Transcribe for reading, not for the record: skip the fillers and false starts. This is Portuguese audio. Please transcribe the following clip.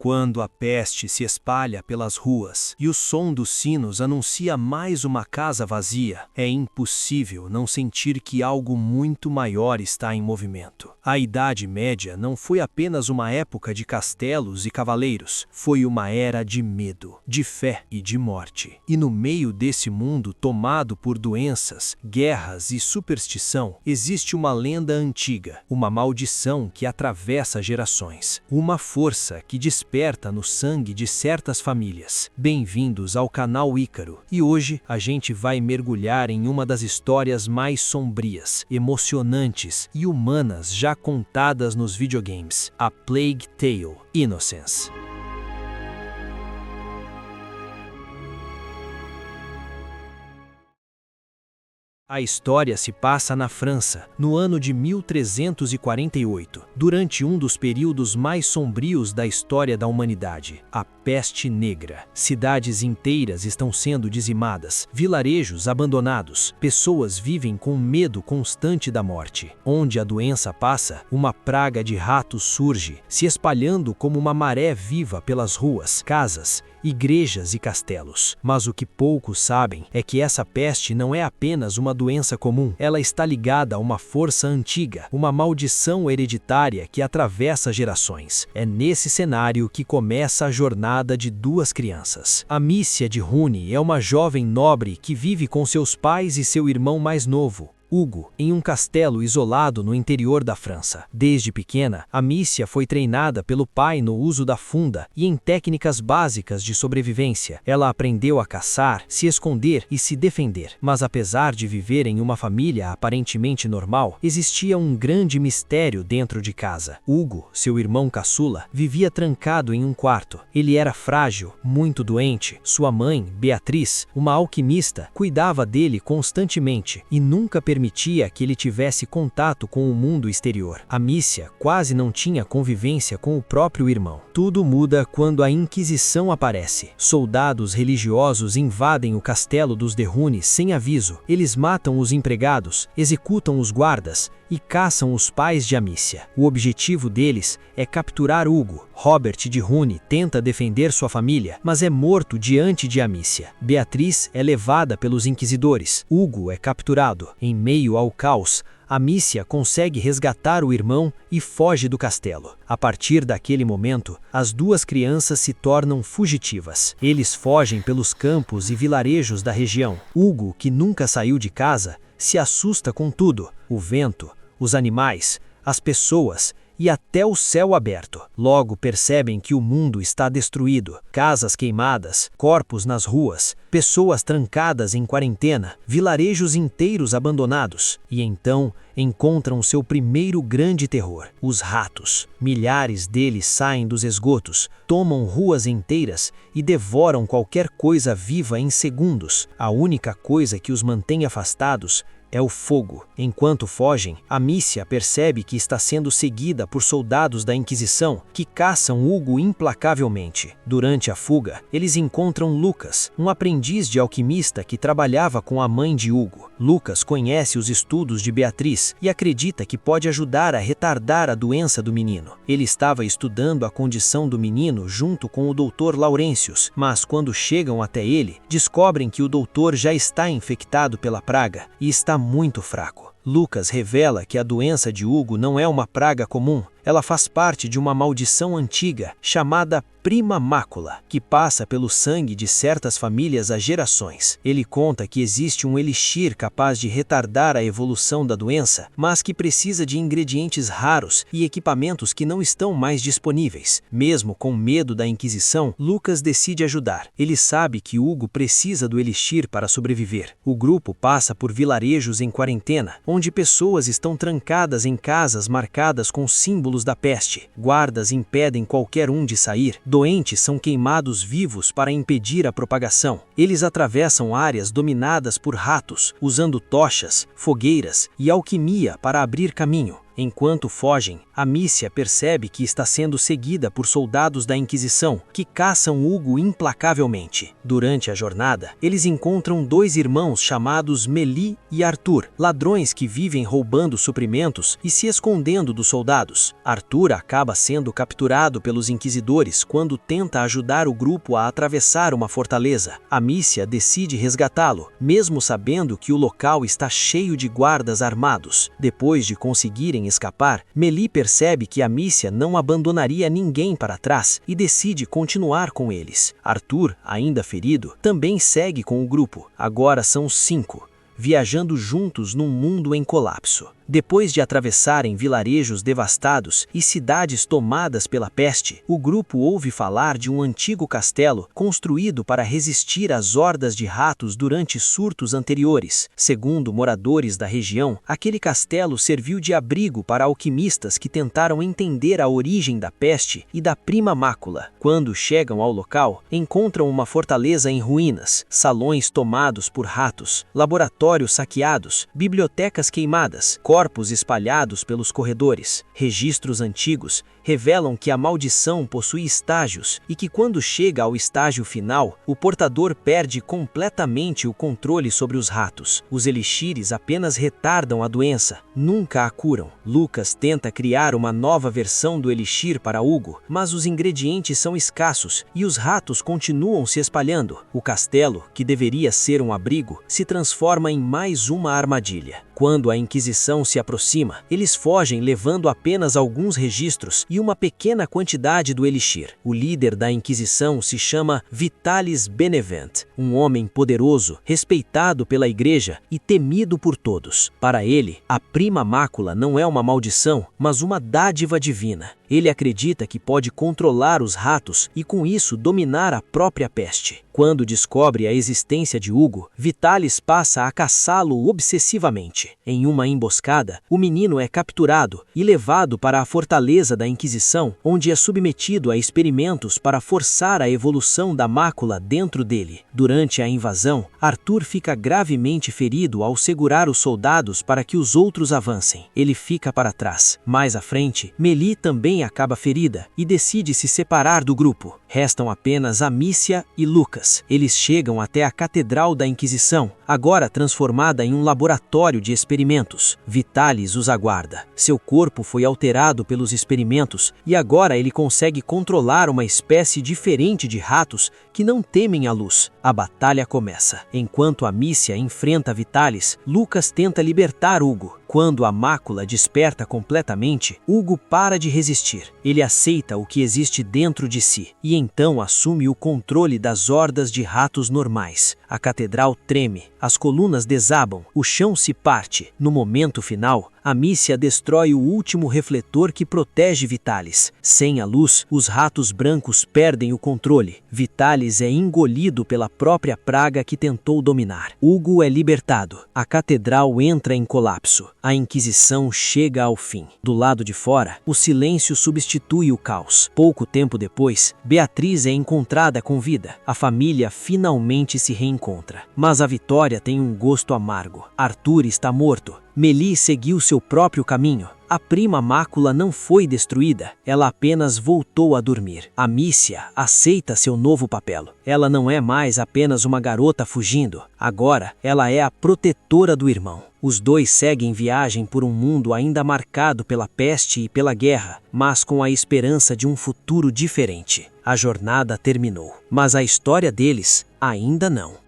Quando a peste se espalha pelas ruas e o som dos sinos anuncia mais uma casa vazia, é impossível não sentir que algo muito maior está em movimento. A Idade Média não foi apenas uma época de castelos e cavaleiros, foi uma era de medo, de fé e de morte. E no meio desse mundo tomado por doenças, guerras e superstição, existe uma lenda antiga, uma maldição que atravessa gerações, uma força que desperta no sangue de certas famílias. Bem-vindos ao canal Ícaro, e hoje a gente vai mergulhar em uma das histórias mais sombrias, emocionantes e humanas já contadas nos videogames, a Plague Tale: Innocence. A história se passa na França, no ano de 1348, durante um dos períodos mais sombrios da história da humanidade, a Peste Negra. Cidades inteiras estão sendo dizimadas, vilarejos abandonados, pessoas vivem com medo constante da morte. Onde a doença passa, uma praga de ratos surge, se espalhando como uma maré viva pelas ruas, casas, igrejas e castelos. Mas o que poucos sabem é que essa peste não é apenas uma doença comum, ela está ligada a uma força antiga, uma maldição hereditária que atravessa gerações. É nesse cenário que começa a jornada de duas crianças. Amicia de Rune é uma jovem nobre que vive com seus pais e seu irmão mais novo, Hugo, em um castelo isolado no interior da França. Desde pequena, Amicia foi treinada pelo pai no uso da funda e em técnicas básicas de sobrevivência. Ela aprendeu a caçar, se esconder e se defender. Mas apesar de viver em uma família aparentemente normal, existia um grande mistério dentro de casa. Hugo, seu irmão caçula, vivia trancado em um quarto. Ele era frágil, muito doente. Sua mãe, Beatriz, uma alquimista, cuidava dele constantemente e nunca permitia que ele tivesse contato com o mundo exterior. Amicia quase não tinha convivência com o próprio irmão. Tudo muda quando a Inquisição aparece. Soldados religiosos invadem o castelo dos de Rune sem aviso. Eles matam os empregados, executam os guardas e caçam os pais de Amicia. O objetivo deles é capturar Hugo. Robert de Rune tenta defender sua família, mas é morto diante de Amicia. Beatriz é levada pelos inquisidores. Hugo é capturado. Em meio ao caos, Amicia consegue resgatar o irmão e foge do castelo. A partir daquele momento, as duas crianças se tornam fugitivas. Eles fogem pelos campos e vilarejos da região. Hugo, que nunca saiu de casa, se assusta com tudo: o vento, os animais, as pessoas e até o céu aberto. Logo percebem que o mundo está destruído. Casas queimadas, corpos nas ruas, pessoas trancadas em quarentena, vilarejos inteiros abandonados. E então encontram seu primeiro grande terror: os ratos. Milhares deles saem dos esgotos, tomam ruas inteiras e devoram qualquer coisa viva em segundos. A única coisa que os mantém afastados é o fogo. Enquanto fogem, Amicia percebe que está sendo seguida por soldados da Inquisição que caçam Hugo implacavelmente. Durante a fuga, eles encontram Lucas, um aprendiz de alquimista que trabalhava com a mãe de Hugo. Lucas conhece os estudos de Beatriz e acredita que pode ajudar a retardar a doença do menino. Ele estava estudando a condição do menino junto com o Dr. Laurentius, mas quando chegam até ele, descobrem que o doutor já está infectado pela praga e está muito fraco. Lucas revela que a doença de Hugo não é uma praga comum, ela faz parte de uma maldição antiga chamada Prima Mácula, que passa pelo sangue de certas famílias há gerações. Ele conta que existe um elixir capaz de retardar a evolução da doença, mas que precisa de ingredientes raros e equipamentos que não estão mais disponíveis. Mesmo com medo da Inquisição, Lucas decide ajudar. Ele sabe que Hugo precisa do elixir para sobreviver. O grupo passa por vilarejos em quarentena, onde pessoas estão trancadas em casas marcadas com símbolos da peste. Guardas impedem qualquer um de sair. Doentes são queimados vivos para impedir a propagação. Eles atravessam áreas dominadas por ratos, usando tochas, fogueiras e alquimia para abrir caminho. Enquanto fogem, Amicia percebe que está sendo seguida por soldados da Inquisição, que caçam Hugo implacavelmente. Durante a jornada, eles encontram dois irmãos chamados Mélie e Arthur, ladrões que vivem roubando suprimentos e se escondendo dos soldados. Arthur acaba sendo capturado pelos inquisidores quando tenta ajudar o grupo a atravessar uma fortaleza. Amicia decide resgatá-lo, mesmo sabendo que o local está cheio de guardas armados. Depois de conseguirem escapar, Mélie percebe que Amicia não abandonaria ninguém para trás e decide continuar com eles. Arthur, ainda ferido, também segue com o grupo. Agora são 5, viajando juntos num mundo em colapso. Depois de atravessarem vilarejos devastados e cidades tomadas pela peste, o grupo ouve falar de um antigo castelo construído para resistir às hordas de ratos durante surtos anteriores. Segundo moradores da região, aquele castelo serviu de abrigo para alquimistas que tentaram entender a origem da peste e da prima mácula. Quando chegam ao local, encontram uma fortaleza em ruínas, salões tomados por ratos, laboratórios saqueados, bibliotecas queimadas, corpos espalhados pelos corredores. Registros antigos revelam que a maldição possui estágios e que quando chega ao estágio final, o portador perde completamente o controle sobre os ratos. Os elixires apenas retardam a doença, nunca a curam. Lucas tenta criar uma nova versão do elixir para Hugo, mas os ingredientes são escassos e os ratos continuam se espalhando. O castelo, que deveria ser um abrigo, se transforma em mais uma armadilha. Quando a Inquisição se aproxima, eles fogem levando apenas alguns registros e uma pequena quantidade do elixir. O líder da Inquisição se chama Vitalis Benevent, um homem poderoso, respeitado pela igreja e temido por todos. Para ele, a prima mácula não é uma maldição, mas uma dádiva divina. Ele acredita que pode controlar os ratos e com isso dominar a própria peste. Quando descobre a existência de Hugo, Vitalis passa a caçá-lo obsessivamente. Em uma emboscada, o menino é capturado e levado para a fortaleza da Inquisição, onde é submetido a experimentos para forçar a evolução da mácula dentro dele. Durante a invasão, Arthur fica gravemente ferido ao segurar os soldados para que os outros avancem. Ele fica para trás. Mais à frente, Mélie também acaba ferida e decide se separar do grupo. Restam apenas Amicia e Lucas. Eles chegam até a Catedral da Inquisição, agora transformada em um laboratório de experimentos. Vitalis os aguarda. Seu corpo foi alterado pelos experimentos e agora ele consegue controlar uma espécie diferente de ratos que não temem a luz. A batalha começa. Enquanto Amicia enfrenta Vitalis, Lucas tenta libertar Hugo. Quando a mácula desperta completamente, Hugo para de resistir. Ele aceita o que existe dentro de si e então assume o controle das hordas de ratos normais. A catedral treme, as colunas desabam, o chão se parte. No momento final, Amicia destrói o último refletor que protege Vitalis. Sem a luz, os ratos brancos perdem o controle. Vitalis é engolido pela própria praga que tentou dominar. Hugo é libertado. A catedral entra em colapso. A Inquisição chega ao fim. Do lado de fora, o silêncio substitui o caos. Pouco tempo depois, Beatriz é encontrada com vida. A família finalmente se reencontra. Mas a vitória tem um gosto amargo. Arthur está morto. Mélie seguiu seu próprio caminho. A prima mácula não foi destruída, ela apenas voltou a dormir. Amicia aceita seu novo papel. Ela não é mais apenas uma garota fugindo. Agora, ela é a protetora do irmão. Os dois seguem viagem por um mundo ainda marcado pela peste e pela guerra, mas com a esperança de um futuro diferente. A jornada terminou, mas a história deles ainda não.